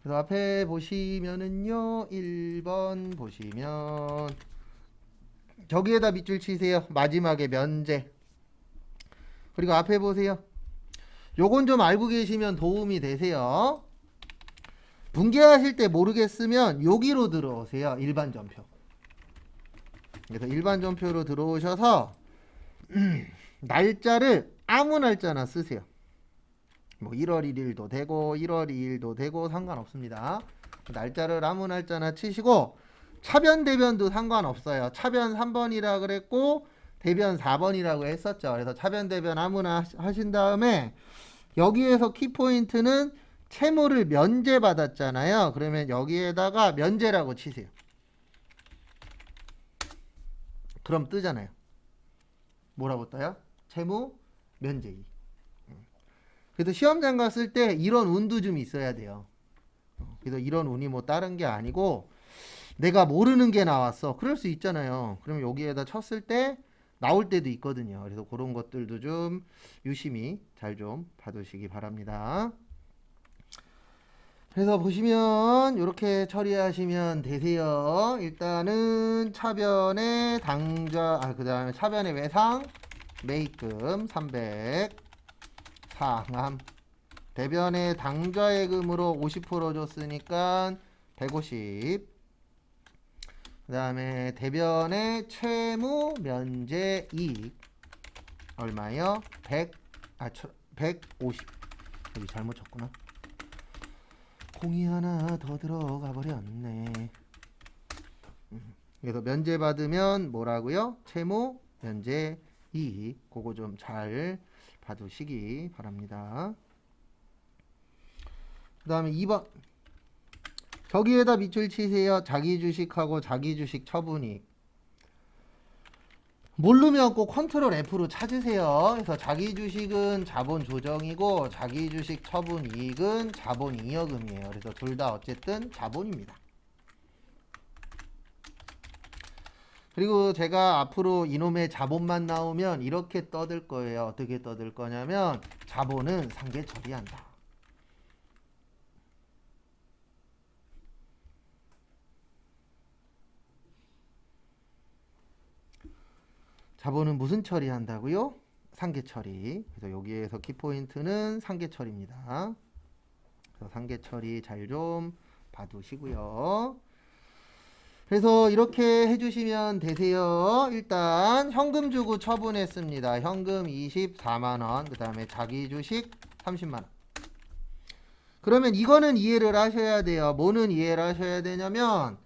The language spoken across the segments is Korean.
그래서 앞에 보시면은요 1번 보시면 저기에다 밑줄 치세요. 마지막에 면제. 그리고 앞에 보세요. 요건 좀 알고 계시면 도움이 되세요. 분계하실 때 모르겠으면 여기로 들어오세요. 일반 전표. 그래서 일반 전표로 들어오셔서 날짜를 아무 날짜나 쓰세요. 뭐 1월 1일도 되고 1월 2일도 되고 상관없습니다. 날짜를 아무 날짜나 치시고 차변 대변도 상관없어요. 차변 3번이라 그랬고 대변 4번이라고 했었죠. 그래서 차변 대변 아무나 하신 다음에 여기에서 키포인트는 채무를 면제받았잖아요. 그러면 여기에다가 면제라고 치세요. 그럼 뜨잖아요. 뭐라고 떠요? 채무 면제기. 그래서 시험장 갔을 때 이런 운도 좀 있어야 돼요. 그래서 이런 운이 뭐 다른 게 아니고 내가 모르는 게 나왔어. 그럴 수 있잖아요. 그럼 여기에다 쳤을 때 나올 때도 있거든요. 그래서 그런 것들도 좀 유심히 잘 좀 봐두시기 바랍니다. 그래서 보시면 이렇게 처리하시면 되세요. 일단은 차변의 당좌, 그 다음에 차변의 외상, 매입금 300, 상함. 대변의 당좌예금으로 50% 줬으니까 150. 그 다음에 대변의 채무 면제 이익 얼마요? 150. 여기 잘못 쳤구나. 공이 하나 더 들어가 버렸네. 그래서 면제 받으면 뭐라고요? 채무 면제 이익. 그거 좀 잘 봐두시기 바랍니다. 그 다음에 2번 저기에다 밑줄 치세요. 자기 주식하고 자기 주식 처분이익. 모르면 꼭 컨트롤 F로 찾으세요. 그래서 자기 주식은 자본 조정이고 자기 주식 처분 이익은 자본 잉여금이에요. 그래서 둘 다 어쨌든 자본입니다. 그리고 제가 앞으로 이놈의 자본만 나오면 이렇게 떠들 거예요. 어떻게 떠들 거냐면 자본은 상계 처리한다. 자본은 무슨 처리한다고요? 상계 처리. 그래서 여기에서 키포인트는 상계 처리입니다. 그래서 상계 처리 잘 좀 봐두시고요. 그래서 이렇게 해주시면 되세요. 일단 현금 주고 처분했습니다. 현금 24만원, 그 다음에 자기 주식 30만원. 그러면 이거는 이해를 하셔야 돼요. 뭐는 이해를 하셔야 되냐면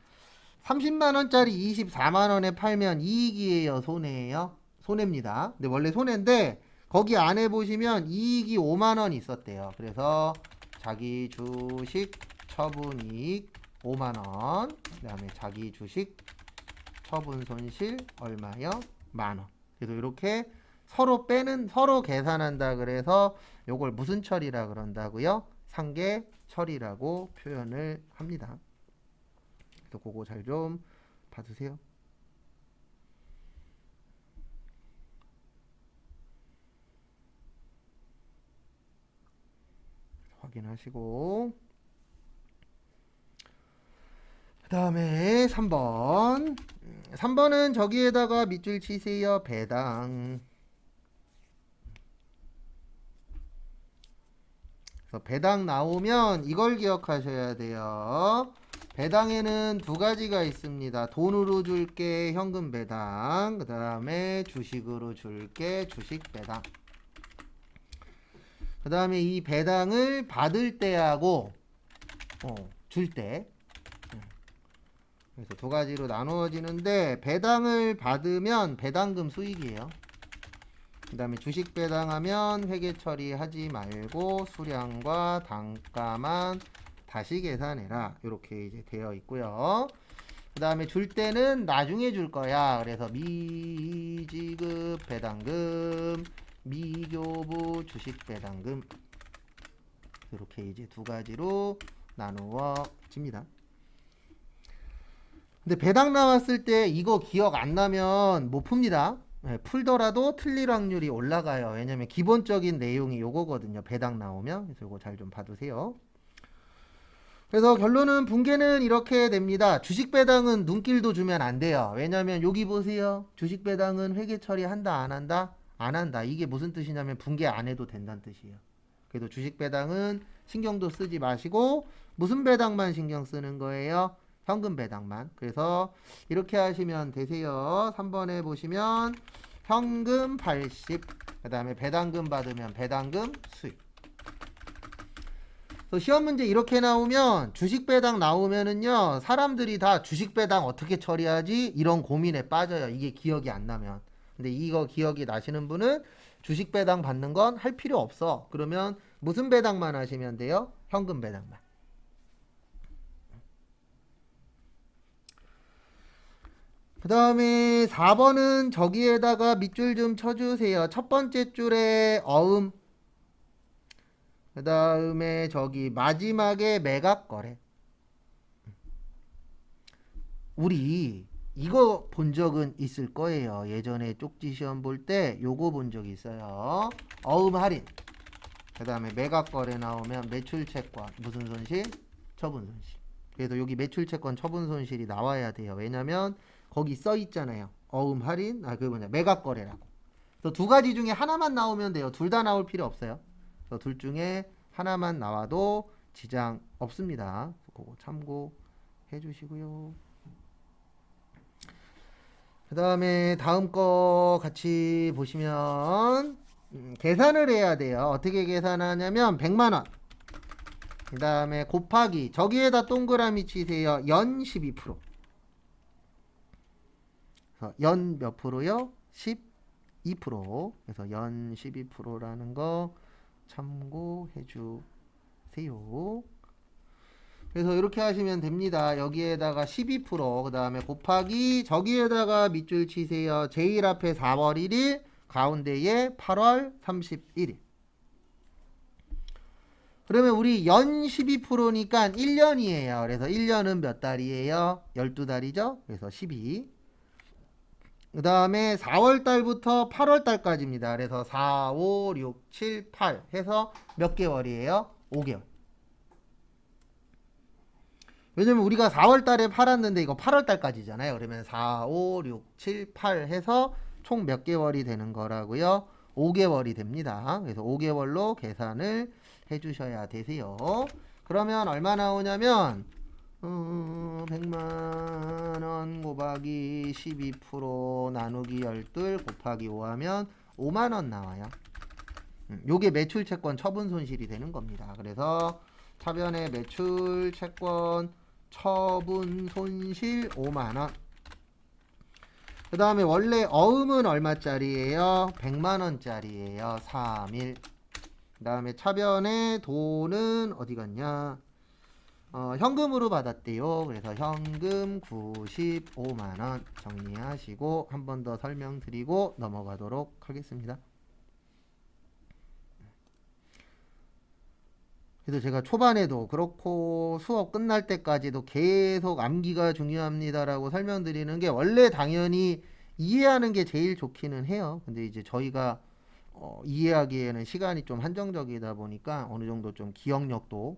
30만원짜리 24만원에 팔면 이익이에요, 손해예요? 손해입니다. 근데 원래 손해인데 거기 안에 보시면 이익이 5만원 있었대요. 그래서 자기 주식 처분이익 5만원, 그 다음에 자기 주식 처분 손실 얼마요? 만원. 그래서 이렇게 서로 빼는, 서로 계산한다 그래서 요걸 무슨 처리라 그런다고요? 상계 처리라고 표현을 합니다. 그래서 그거 잘 좀 봐주세요. 확인하시고 그 다음에 3번 3번은 저기에다가 밑줄 치세요. 배당. 그래서 배당 나오면 이걸 기억하셔야 돼요. 배당에는 두 가지가 있습니다. 돈으로 줄게 현금 배당, 그 다음에 주식으로 줄게 주식 배당. 그 다음에 이 배당을 받을 때하고 줄 때, 그래서 두 가지로 나누어지는데 배당을 받으면 배당금 수익이에요. 그 다음에 주식 배당하면 회계 처리하지 말고 수량과 단가만 다시 계산해라. 이렇게 이제 되어 있고요. 그 다음에 줄 때는 나중에 줄 거야. 그래서 미지급 배당금, 미교부 주식 배당금. 이렇게 이제 두 가지로 나누어집니다. 근데 배당 나왔을 때 이거 기억 안 나면 못 풉니다. 네, 풀더라도 틀릴 확률이 올라가요. 왜냐면 기본적인 내용이 요거거든요. 배당 나오면. 그래서 요거 잘 좀 봐두세요. 그래서 결론은 붕괴는 이렇게 됩니다. 주식 배당은 눈길도 주면 안 돼요. 왜냐면 여기 보세요. 주식 배당은 회계 처리한다 안 한다? 안 한다. 이게 무슨 뜻이냐면 붕괴 안 해도 된다는 뜻이에요. 그래도 주식 배당은 신경도 쓰지 마시고 무슨 배당만 신경 쓰는 거예요? 현금 배당만. 그래서 이렇게 하시면 되세요. 3번에 보시면 현금 80, 그 다음에 배당금 받으면 배당금 수익. 시험 문제 이렇게 나오면 주식 배당 나오면은요 사람들이 다 주식 배당 어떻게 처리하지 이런 고민에 빠져요. 이게 기억이 안 나면. 근데 이거 기억이 나시는 분은 주식 배당 받는 건 할 필요 없어. 그러면 무슨 배당만 하시면 돼요? 현금 배당만. 그 다음에 4번은 저기에다가 밑줄 좀 쳐주세요. 첫 번째 줄에 어음, 그 다음에 저기 마지막에 매각 거래. 우리 이거 본 적은 있을 거예요. 예전에 쪽지 시험 볼 때 요거 본 적이 있어요. 어음 할인. 그 다음에 매각 거래 나오면 매출 채권 무슨 손실? 처분 손실. 그래서 여기 매출 채권 처분 손실이 나와야 돼요. 왜냐면 거기 써 있잖아요. 어음 할인, 그 뭐냐 매각 거래라고. 그래서 두 가지 중에 하나만 나오면 돼요. 둘 다 나올 필요 없어요. 그래서 둘 중에 하나만 나와도 지장 없습니다. 그거 참고해 주시고요. 그 다음에 다음 거 같이 보시면 계산을 해야 돼요. 어떻게 계산하냐면 100만원 그 다음에 곱하기 저기에다 동그라미 치세요. 연 12%. 연 몇 프로요? 12%. 그래서 연 12%라는 거 참고해 주세요. 그래서 이렇게 하시면 됩니다. 여기에다가 12%, 그 다음에 곱하기 저기에다가 밑줄 치세요. 제일 앞에 4월 1일, 가운데에 8월 31일. 그러면 우리 연 12%니까 1년이에요. 그래서 1년은 몇 달이에요? 12달이죠? 그래서 12. 그 다음에 4월 달부터 8월 달까지입니다. 그래서 4, 5, 6, 7, 8 해서 몇 개월이에요? 5개월. 왜냐면 우리가 4월 달에 팔았는데 이거 8월 달까지잖아요. 그러면 4, 5, 6, 7, 8 해서 총 몇 개월이 되는 거라고요? 5개월이 됩니다. 그래서 5개월로 계산을 해주셔야 되세요. 그러면 얼마 나오냐면 100만원 곱하기 12% 나누기 12 곱하기 5 하면 5만원 나와요. 요게 매출 채권 처분 손실이 되는 겁니다. 그래서 차변의 매출 채권 처분 손실 5만원. 그 다음에 원래 어음은 얼마짜리예요? 100만원짜리예요. 3일. 그 다음에 차변의 돈은 어디 갔냐? 현금으로 받았대요. 그래서 현금 95만원 정리하시고 한 번 더 설명드리고 넘어가도록 하겠습니다. 그래서 제가 초반에도 그렇고 수업 끝날 때까지도 계속 암기가 중요합니다라고 설명드리는 게 원래 당연히 이해하는 게 제일 좋기는 해요. 근데 이제 저희가 이해하기에는 시간이 좀 한정적이다 보니까 어느 정도 좀 기억도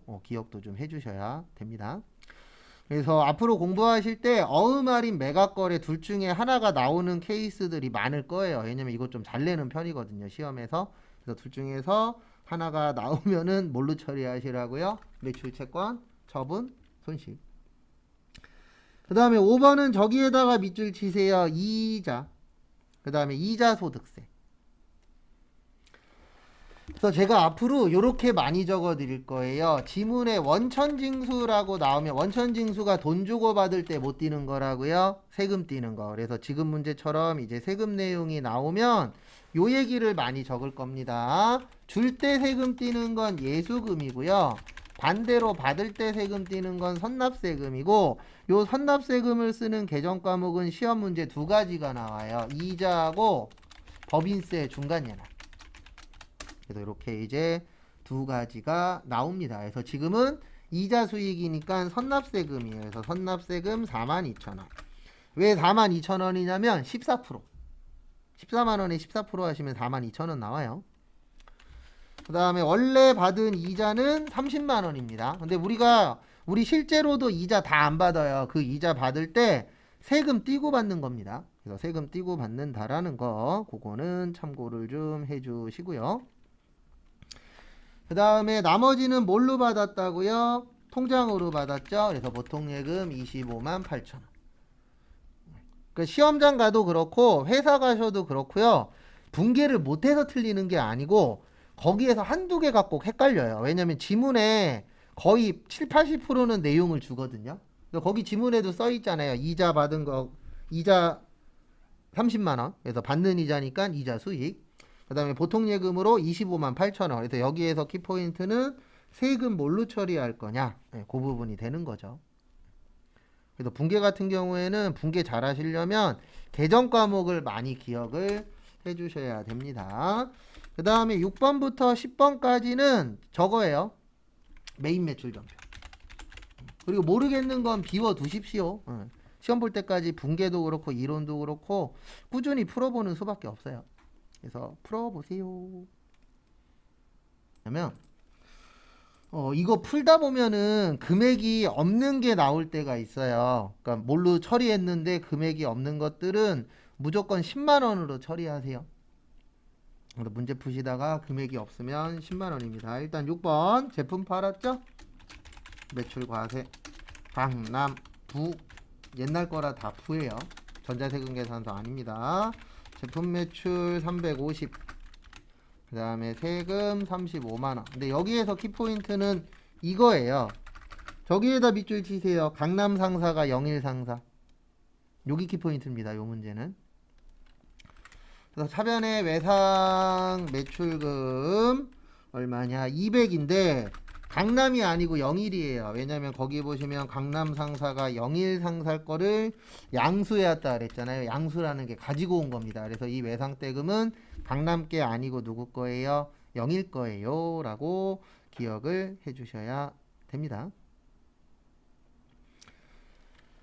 좀 해주셔야 됩니다. 그래서 앞으로 공부하실 때 어음 할인 매각 거래 둘 중에 하나가 나오는 케이스들이 많을 거예요. 왜냐면 이거 좀 잘 내는 편이거든요. 시험에서. 그래서 둘 중에서 하나가 나오면은 뭘로 처리하시라고요? 매출 채권 처분 손실. 그 다음에 5번은 저기에다가 밑줄 치세요. 이자. 그 다음에 이자 소득세. 그래서 제가 앞으로 이렇게 많이 적어 드릴 거예요. 지문에 원천징수라고 나오면 원천징수가 돈 주고 받을 때 못 띄는 거라고요. 세금 띄는 거. 그래서 지금 문제처럼 이제 세금 내용이 나오면 요 얘기를 많이 적을 겁니다. 줄 때 세금 띄는 건 예수금이고요. 반대로 받을 때 세금 띄는 건 선납세금이고 요 선납세금을 쓰는 개정 과목은 시험 문제 두 가지가 나와요. 이자하고 법인세 중간예납. 그래서 이렇게 이제 두 가지가 나옵니다. 그래서 지금은 이자 수익이니까 선납세금이에요. 그래서 선납세금 42,000원. 왜 42,000원이냐면 14%. 14만원에 14% 하시면 42,000원 나와요. 그 다음에 원래 받은 이자는 30만원입니다. 근데 우리가 우리 실제로도 이자 다 안 받아요. 그 이자 받을 때 세금 띄고 받는 겁니다. 그래서 세금 띄고 받는다라는 거, 그거는 참고를 좀 해주시고요. 그 다음에 나머지는 뭘로 받았다고요? 통장으로 받았죠. 그래서 보통예금 25만 8천 원. 그 시험장 가도 그렇고 회사 가셔도 그렇고요. 분개를 못해서 틀리는 게 아니고 거기에서 한두 개가 꼭 헷갈려요. 왜냐면 지문에 거의 7, 80%는 내용을 주거든요. 거기 지문에도 써 있잖아요. 이자 받은 거, 이자 30만 원. 그래서 받는 이자니까 이자 수익. 그 다음에 보통예금으로 25만 8천 원. 그래서 여기에서 키포인트는 세금 뭘로 처리할 거냐. 네, 그 부분이 되는 거죠. 그래서 분계 같은 경우에는 분계 잘 하시려면 계정 과목을 많이 기억을 해 주셔야 됩니다. 그 다음에 6번부터 10번까지는 저거예요. 메인 매출 전표. 그리고 모르겠는 건 비워 두십시오. 시험 볼 때까지 분계도 그렇고 이론도 그렇고 꾸준히 풀어보는 수밖에 없어요. 그래서 풀어보세요. 그러면 이거 풀다 보면은 금액이 없는 게 나올 때가 있어요. 그러니까 뭘로 처리했는데 금액이 없는 것들은 무조건 10만 원으로 처리하세요. 문제 푸시다가 금액이 없으면 10만 원입니다. 일단 6번 제품 팔았죠? 매출 과세 강남 부 옛날 거라 다 부예요. 전자세금 계산서 아닙니다. 제품 매출 350. 그 다음에 세금 35만원. 근데 여기에서 키포인트는 이거예요. 저기에다 밑줄 치세요. 강남 상사가 영일 상사. 여기 키포인트입니다. 요 문제는. 그래서 차변의 외상 매출금 얼마냐? 200인데 강남이 아니고 영일이에요. 왜냐면 거기 보시면 강남 상사가 영일 상사 거를 양수해왔다 그랬잖아요. 양수라는 게 가지고 온 겁니다. 그래서 이 외상대금은 강남 게 아니고 누구 거예요? 영일 거예요. 라고 기억을 해주셔야 됩니다.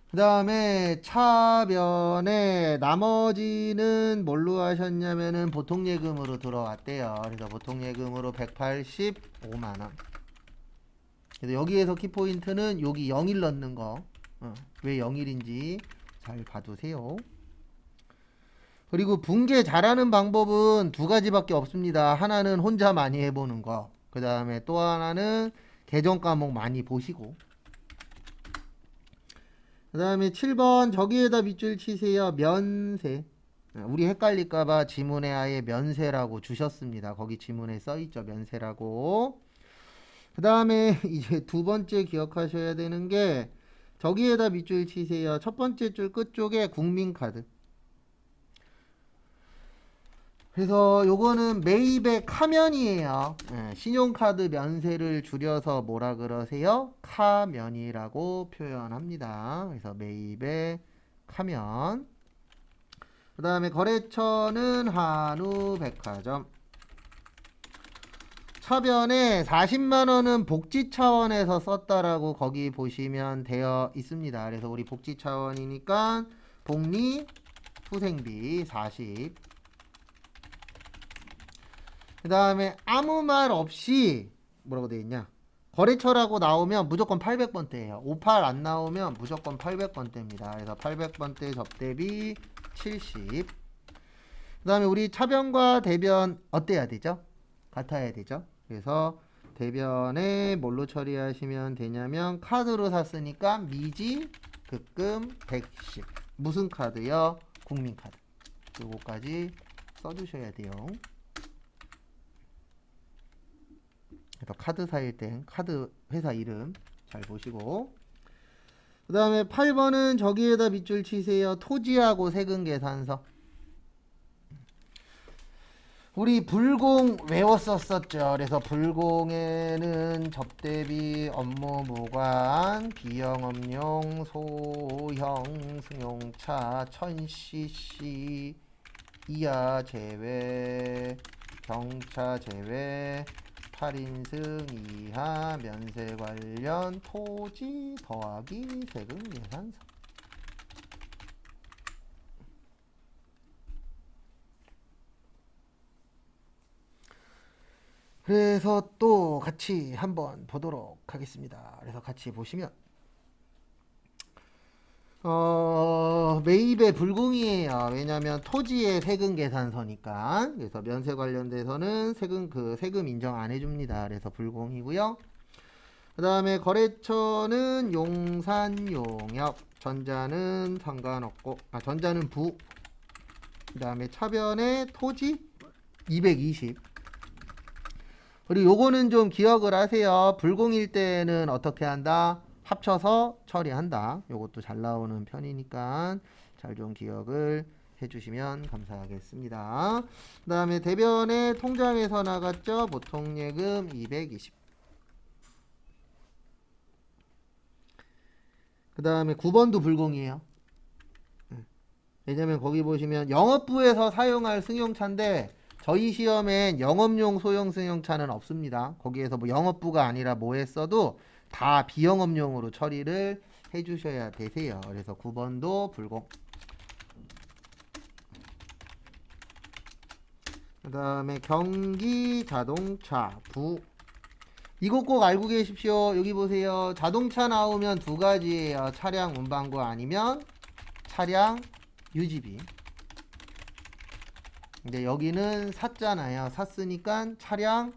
그 다음에 차변에 나머지는 뭘로 하셨냐면은 보통예금으로 들어왔대요. 그래서 보통예금으로 185만원. 그래서 여기에서 키포인트는 여기 0일 넣는 거. 왜 0일인지 잘 봐두세요. 그리고 분계 잘하는 방법은 두 가지밖에 없습니다. 하나는 혼자 많이 해보는 거. 그 다음에 또 하나는 계정 과목 많이 보시고. 그 다음에 7번 저기에다 밑줄 치세요. 면세. 우리 헷갈릴까봐 지문에 아예 면세라고 주셨습니다. 거기 지문에 써있죠. 면세라고. 그 다음에 이제 두 번째 기억하셔야 되는 게 저기에다 밑줄 치세요. 첫 번째 줄 끝쪽에 국민카드. 그래서 요거는 메이백 카면이에요. 신용카드 면세를 줄여서 뭐라 그러세요? 카면이라고 표현합니다. 그래서 메이백 카면. 그 다음에 거래처는 한우백화점. 차변에 40만원은 복지 차원에서 썼다라고 거기 보시면 되어 있습니다. 그래서 우리 복지 차원이니까 복리 후생비 40. 그 다음에 아무 말 없이 뭐라고 되어 있냐? 거래처라고 나오면 무조건 800번대예요. 58 안 나오면 무조건 800번대입니다. 그래서 800번대 접대비 70. 그 다음에 우리 차변과 대변 어때야 되죠? 같아야 되죠. 그래서 대변에 뭘로 처리하시면 되냐면 카드로 샀으니까 미지 급금 110. 무슨 카드요? 국민카드. 요거까지 써주셔야 돼요. 그래서 카드사일 땐 카드 회사 이름 잘 보시고. 그 다음에 8번은 저기에다 밑줄 치세요. 토지하고 세금 계산서. 우리 불공 외웠었죠. 그래서 불공에는 접대비, 업무 무관, 비영업용, 소형 승용차 1000cc 이하 제외, 경차 제외, 8인승 이하 면세 관련 토지 더하기 세금 계산서. 그래서 또 같이 한번 보도록 하겠습니다. 그래서 같이 보시면 매입의 불공이에요. 왜냐하면 토지의 세금 계산서니까. 그래서 면세 관련돼서는 세금 인정 안 해줍니다. 그래서 불공이고요. 그 다음에 거래처는 용산, 용역, 전자는 상관없고, 전자는 부. 그 다음에 차변의 토지 220. 그리고 요거는 좀 기억을 하세요. 불공일 때는 어떻게 한다? 합쳐서 처리한다. 요것도 잘 나오는 편이니까 잘 좀 기억을 해주시면 감사하겠습니다. 그 다음에 대변의 통장에서 나갔죠. 보통예금 220. 그 다음에 9번도 불공이에요. 왜냐면 거기 보시면 영업부에서 사용할 승용차인데 저희 시험엔 영업용 소형 승용차는 없습니다. 거기에서 뭐 영업부가 아니라 뭐 했어도 다 비영업용으로 처리를 해주셔야 되세요. 그래서 9번도 불공. 그 다음에 경기 자동차 부. 이거 꼭 알고 계십시오. 여기 보세요. 자동차 나오면 두 가지예요. 차량 운반구 아니면 차량 유지비. 근데 여기는 샀잖아요. 샀으니까 차량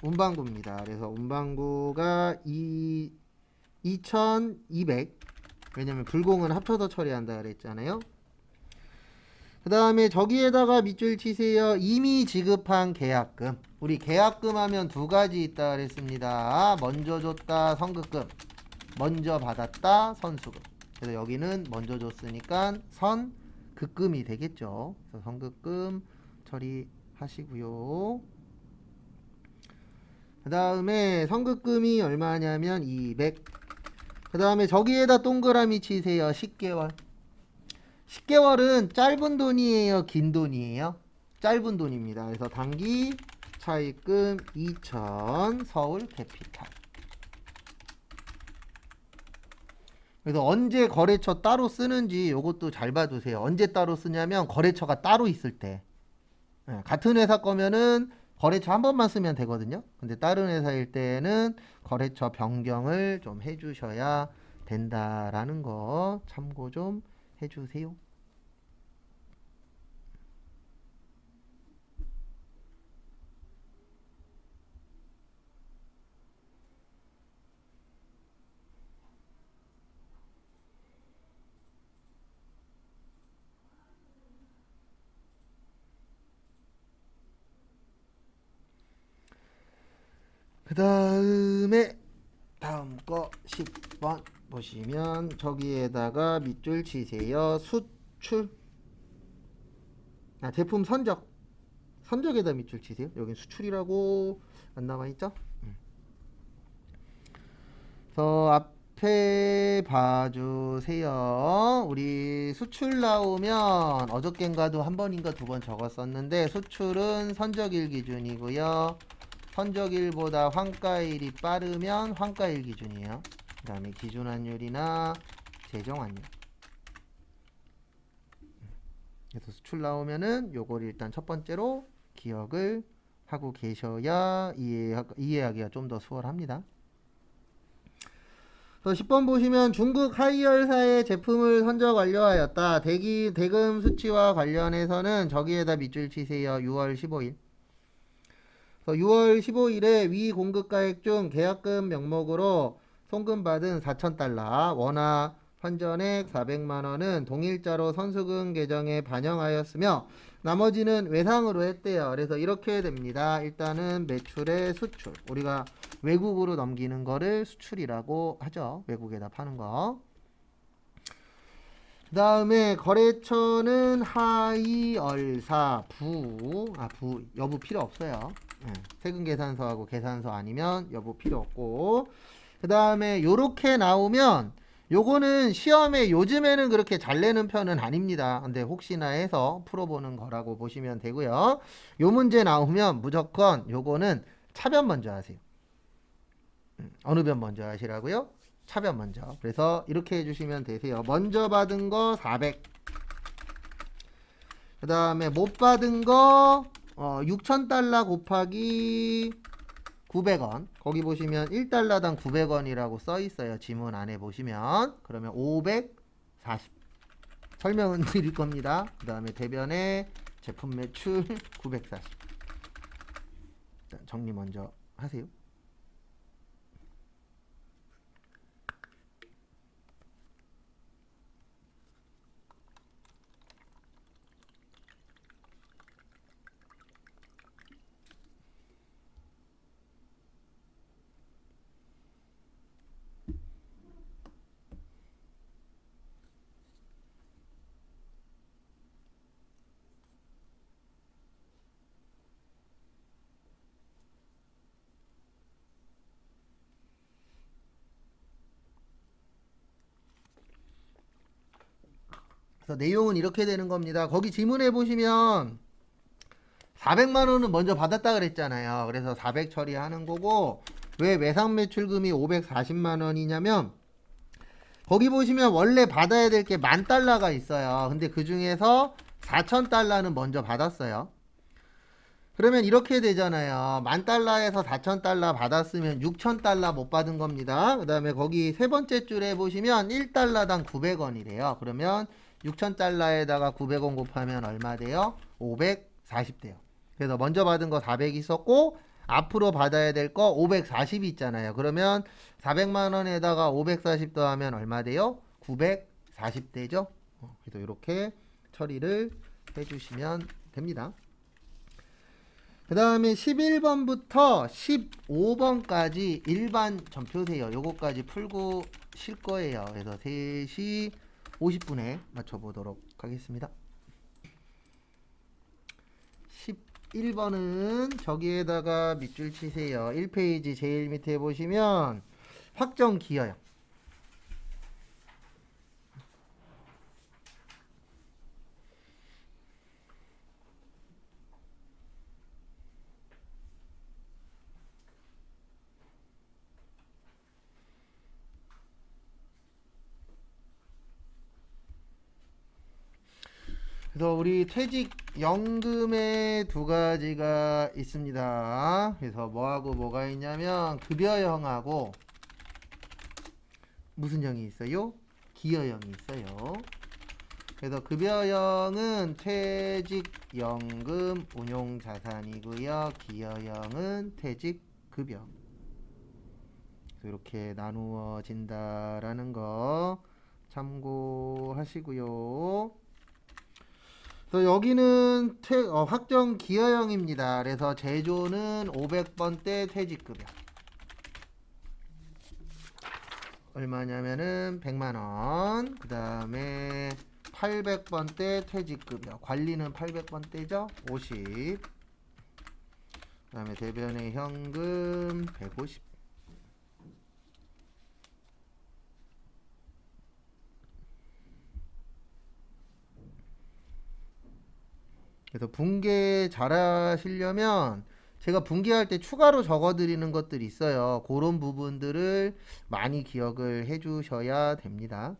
운반구입니다. 그래서 운반구가 2200. 왜냐면 불공은 합쳐서 처리한다 그랬잖아요. 그 다음에 저기에다가 밑줄 치세요. 이미 지급한 계약금. 우리 계약금 하면 두 가지 있다 그랬습니다. 먼저 줬다 선급금, 먼저 받았다 선수금. 그래서 여기는 먼저 줬으니까 선급금이 되겠죠. 그래서 선급금 처리하시고요. 그 다음에 선급금이 얼마냐면 200. 그 다음에 저기에다 동그라미 치세요. 10개월. 10개월은 짧은 돈이에요, 긴 돈이에요? 짧은 돈입니다. 그래서 단기 차입금 2000 서울 캐피탈. 그래서 언제 거래처 따로 쓰는지 요것도 잘 봐두세요. 언제 따로 쓰냐면 거래처가 따로 있을 때. 같은 회사 거면은 거래처 한 번만 쓰면 되거든요. 근데 다른 회사일 때는 거래처 변경을 좀 해주셔야 된다라는 거 참고 좀 해주세요. 그 다음에 다음 거 10번 보시면 저기에다가 밑줄 치세요. 수출. 제품 선적에다 밑줄 치세요. 여긴 수출이라고 안 나와있죠? 그래서 앞에 봐주세요. 우리 수출 나오면 어저껜가도 한 번인가 두 번 적었었는데 수출은 선적일 기준이고요. 선적일보다 환가일이 빠르면 환가일 기준이에요. 그 다음에 기준환율이나 재정환율. 그래서 수출 나오면은 요걸 일단 첫 번째로 기억을 하고 계셔야 이해하기가 좀 더 수월합니다. 10번 보시면 중국 하이얼사의 제품을 선적 완료하였다. 대금 수치와 관련해서는 저기에다 밑줄 치세요. 6월 15일. 6월 15일에 위 공급가액 중 계약금 명목으로 송금받은 4,000달러, 원화 환전액 400만원은 동일자로 선수금 계정에 반영하였으며 나머지는 외상으로 했대요. 그래서 이렇게 됩니다. 일단은 매출의 수출. 우리가 외국으로 넘기는 거를 수출이라고 하죠. 외국에다 파는 거. 그 다음에 거래처는 하이얼사 부 여부 필요 없어요. 세금 계산서하고 계산서 아니면 여부 필요 없고. 그 다음에 요렇게 나오면 요거는 시험에 요즘에는 그렇게 잘 내는 편은 아닙니다. 근데 혹시나 해서 풀어보는 거라고 보시면 되고요. 요 문제 나오면 무조건 요거는 차변 먼저 하세요. 어느 변 먼저 하시라고요? 차변 먼저. 그래서 이렇게 해주시면 되세요. 먼저 받은 거 400. 그 다음에 못 받은 거 6,000달러 곱하기 900원. 거기 보시면 1달러당 900원이라고 써 있어요. 지문 안에 보시면. 그러면 540. 설명은 드릴 겁니다. 그 다음에 대변에 제품 매출 940. 일단 정리 먼저 하세요. 그래서 내용은 이렇게 되는 겁니다. 거기 지문에 보시면 400만 원은 먼저 받았다 그랬잖아요. 그래서 400 처리하는 거고, 왜 매상 매출금이 540만 원이냐면 거기 보시면 원래 받아야 될 게 10,000달러가 있어요. 근데 그 중에서 4,000달러는 먼저 받았어요. 그러면 이렇게 되잖아요. 10,000달러에서 4,000달러 받았으면 6,000달러 못 받은 겁니다. 그 다음에 거기 세 번째 줄에 보시면 1달러당 900원이래요. 그러면 6,000달러에다가 900원 곱하면 얼마 돼요? 540 돼요. 그래서 먼저 받은 거 400 있었고, 앞으로 받아야 될 거 540 있잖아요. 그러면 400만 원에다가 540 더하면 얼마 돼요? 940 되죠? 그래서 이렇게 처리를 해주시면 됩니다. 그 다음에 11번부터 15번까지 일반 점표세요. 요거까지 풀고 쉴 거예요. 그래서 3시 50분에 맞춰보도록 하겠습니다. 11번은 저기에다가 밑줄 치세요. 1페이지 제일 밑에 보시면 확정 기여형. 그래서 우리 퇴직연금에 두 가지가 있습니다. 그래서 뭐하고 뭐가 있냐면 급여형하고 무슨 형이 있어요? 기여형이 있어요. 그래서 급여형은 퇴직연금 운용자산이고요. 기여형은 퇴직급여. 이렇게 나누어진다라는 거 참고하시고요. 그래서 여기는 확정 기여형입니다. 그래서 제조는 500번대 퇴직급여. 얼마냐면은 100만원. 그 다음에 800번대 퇴직급여. 관리는 800번대죠? 50. 그 다음에 대변의 현금 150. 그래서 분계 잘 하시려면 제가 분계할 때 추가로 적어드리는 것들이 있어요. 그런 부분들을 많이 기억을 해주셔야 됩니다.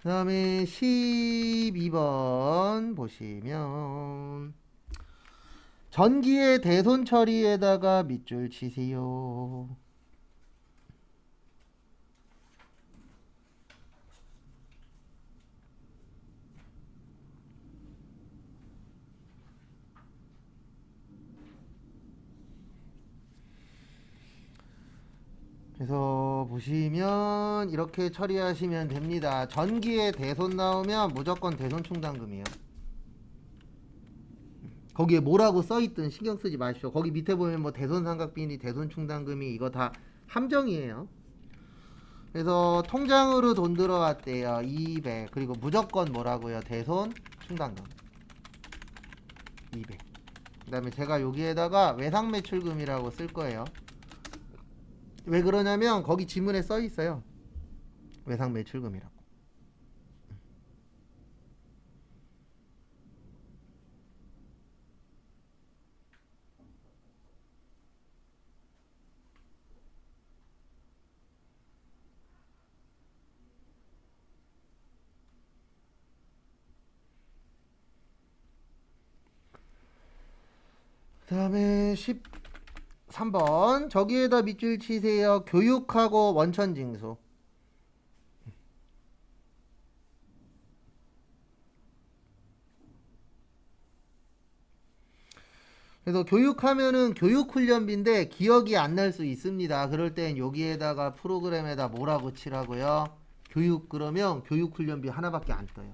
그 다음에 12번 보시면 전기의 대손 처리에다가 밑줄 치세요. 그래서 보시면 이렇게 처리하시면 됩니다. 전기에 대손 나오면 무조건 대손 충당금이에요. 거기에 뭐라고 써있든 신경 쓰지 마십시오. 거기 밑에 보면 뭐 대손 삼각비니 대손 충당금이 이거 다 함정이에요. 그래서 통장으로 돈 들어왔대요. 200. 그리고 무조건 뭐라고요? 대손 충당금 200. 그 다음에 제가 여기에다가 외상매출금이라고 쓸 거예요. 왜 그러냐면 거기 지문에 써 있어요. 외상매출금이라고. 그 다음에 13번 저기에다 밑줄 치세요. 교육하고 원천징수. 그래서 교육하면은 교육훈련비인데 기억이 안 날 수 있습니다. 그럴 땐 여기에다가 프로그램에다 뭐라고 치라고요? 교육. 그러면 교육훈련비 하나밖에 안 떠요.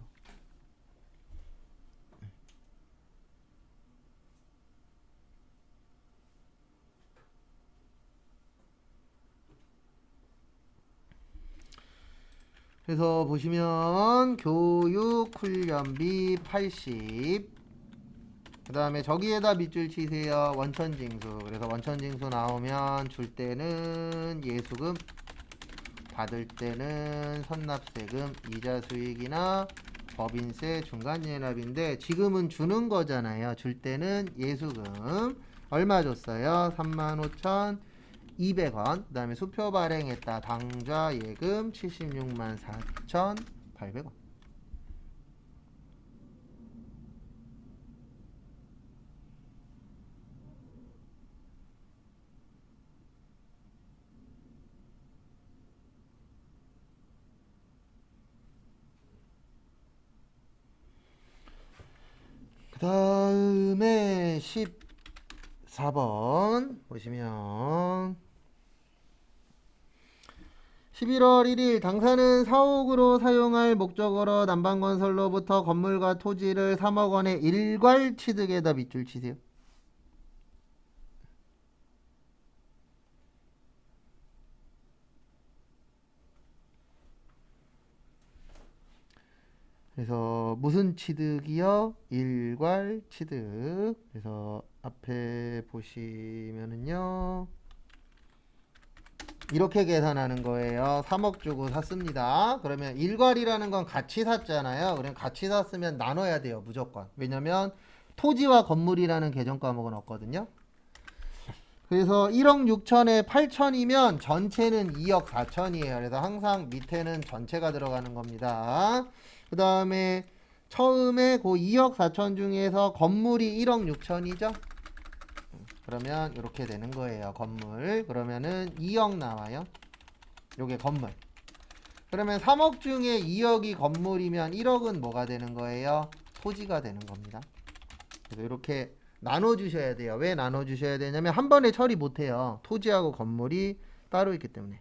그래서 보시면 교육훈련비 80. 그 다음에 저기에다 밑줄 치세요. 원천징수. 그래서 원천징수 나오면 줄 때는 예수금, 받을 때는 선납세금, 이자 수익이나 법인세, 중간예납인데 지금은 주는 거잖아요. 줄 때는 예수금. 얼마 줬어요? 35,200원. 그 다음에 수표 발행했다. 당좌 예금 764,800원. 그 다음에 14번 보시면 11월 1일 당사는 사옥으로 사용할 목적으로 남방건설로부터 건물과 토지를 3억 원의 일괄 취득에다 밑줄 치세요. 그래서 무슨 취득이요? 일괄 취득. 그래서 앞에 보시면은요. 이렇게 계산하는 거예요. 3억 주고 샀습니다. 그러면 일괄이라는 건 같이 샀잖아요. 그럼 같이 샀으면 나눠야 돼요. 무조건. 왜냐면 토지와 건물이라는 계정 과목은 없거든요. 그래서 1억 6천에 8천이면 전체는 2억 4천이에요. 그래서 항상 밑에는 전체가 들어가는 겁니다. 그 다음에 처음에 그 2억 4천 중에서 건물이 1억 6천이죠. 그러면 이렇게 되는 거예요. 건물. 그러면은 2억 나와요. 요게 건물. 그러면 3억 중에 2억이 건물이면 1억은 뭐가 되는 거예요? 토지가 되는 겁니다. 그래서 이렇게 나눠주셔야 돼요. 왜 나눠주셔야 되냐면 한 번에 처리 못해요. 토지하고 건물이 따로 있기 때문에.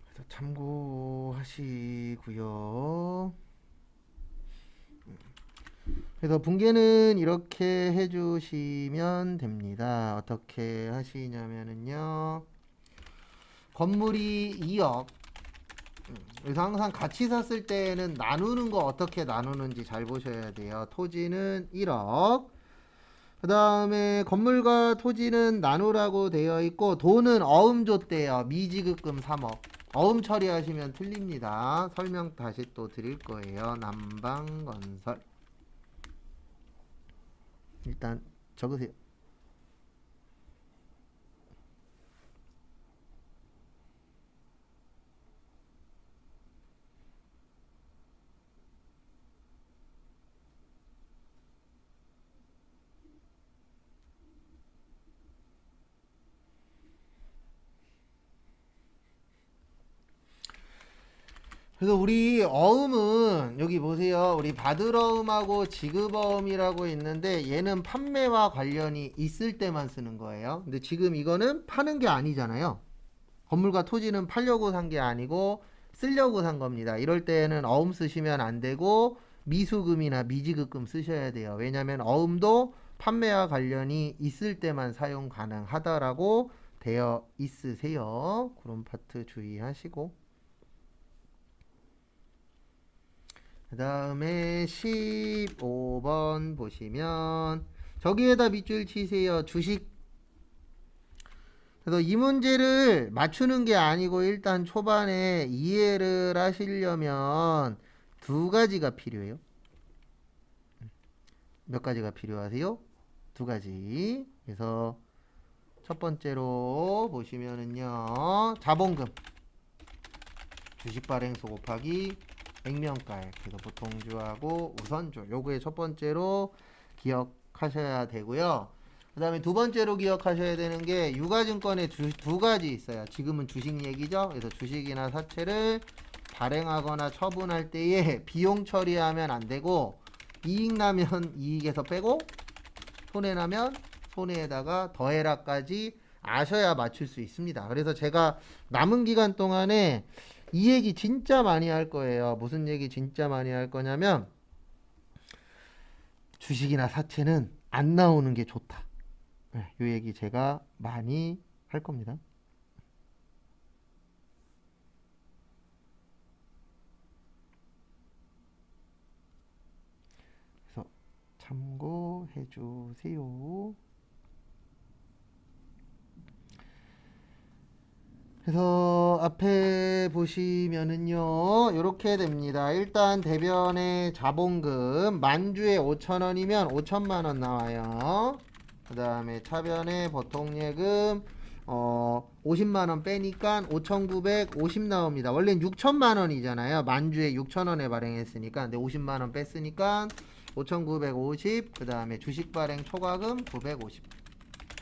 그래서 참고하시고요. 그래서 분계는 이렇게 해주시면 됩니다. 어떻게 하시냐면은요. 건물이 2억. 그래서 항상 같이 샀을 때는 나누는 거 어떻게 나누는지 잘 보셔야 돼요. 토지는 1억. 그 다음에 건물과 토지는 나누라고 되어 있고 돈은 어음 줬대요. 미지급금 3억. 어음 처리하시면 틀립니다. 설명 다시 또 드릴 거예요. 남방건설. 일단 적으세요. 그래서 우리 어음은 여기 보세요. 우리 받을 어음하고 지급 어음이라고 있는데 얘는 판매와 관련이 있을 때만 쓰는 거예요. 근데 지금 이거는 파는 게 아니잖아요. 건물과 토지는 팔려고 산 게 아니고 쓰려고 산 겁니다. 이럴 때는 어음 쓰시면 안 되고 미수금이나 미지급금 쓰셔야 돼요. 왜냐하면 어음도 판매와 관련이 있을 때만 사용 가능하다라고 되어 있으세요. 그런 파트 주의하시고. 그 다음에 15번 보시면 저기에다 밑줄 치세요. 주식. 그래서 이 문제를 맞추는 게 아니고 일단 초반에 이해를 하시려면 두 가지가 필요해요. 몇 가지가 필요하세요? 두 가지. 그래서 첫 번째로 보시면은요. 자본금 주식 발행소 곱하기 액면가액. 그래서 보통주하고 우선주. 요거에 첫 번째로 기억하셔야 되고요. 그 다음에 두 번째로 기억하셔야 되는 게 유가증권에 두 가지 있어요. 지금은 주식 얘기죠. 그래서 주식이나 사채를 발행하거나 처분할 때에 비용 처리하면 안 되고, 이익 나면 이익에서 빼고 손해 나면 손해에다가 더해라까지 아셔야 맞출 수 있습니다. 그래서 제가 남은 기간 동안에 이 얘기 진짜 많이 할 거예요. 무슨 얘기 진짜 많이 할 거냐면 주식이나 사채는 안 나오는 게 좋다. 네, 이 얘기 제가 많이 할 겁니다. 그래서 참고해 주세요. 그래서 앞에 보시면은요, 이렇게 됩니다. 일단 대변의 자본금 만주에 5,000원이면 5천만 원 나와요. 그 다음에 차변의 보통예금 50만 원 빼니까 5,950 나옵니다. 원래는 6천만 원이잖아요. 만주에 6,000원에 발행했으니까. 근데 50만 원 뺐으니까 5,950. 그 다음에 주식 발행 초과금 950.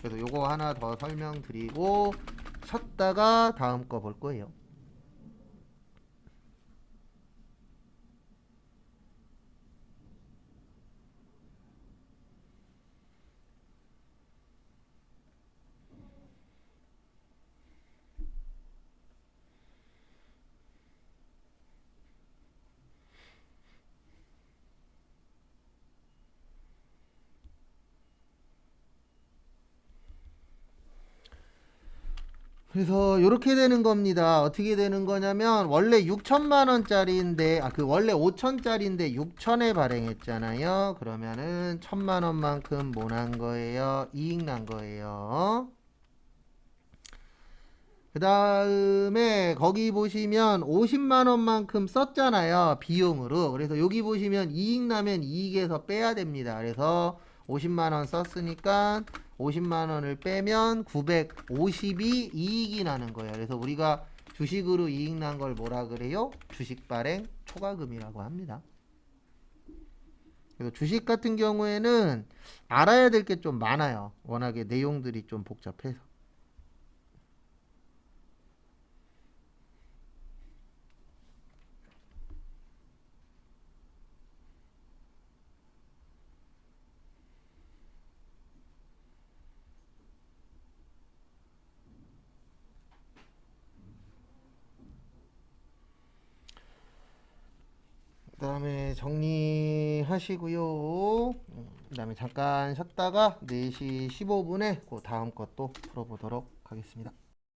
그래서 요거 하나 더 설명드리고 쉬었다가 다음 거 볼 거예요. 그래서 이렇게 되는 겁니다. 어떻게 되는 거냐면 원래 6천만 원짜리인데 원래 5천짜리인데 6천에 발행했잖아요. 그러면은 1,000만 원만큼 뭐 난 거예요? 이익 난 거예요. 그 다음에 거기 보시면 50만 원만큼 썼잖아요. 비용으로. 그래서 여기 보시면 이익 나면 이익에서 빼야 됩니다. 그래서 50만 원 썼으니까 50만 원을 빼면 950이 이익이 나는 거예요. 그래서 우리가 주식으로 이익 난 걸 뭐라 그래요? 주식 발행 초과금이라고 합니다. 그래서 주식 같은 경우에는 알아야 될 게 좀 많아요. 워낙에 내용들이 좀 복잡해서. 그 다음에 정리하시고요. 그 다음에 잠깐 쉬었다가 4시 15분에 그 다음 것도 풀어보도록 하겠습니다.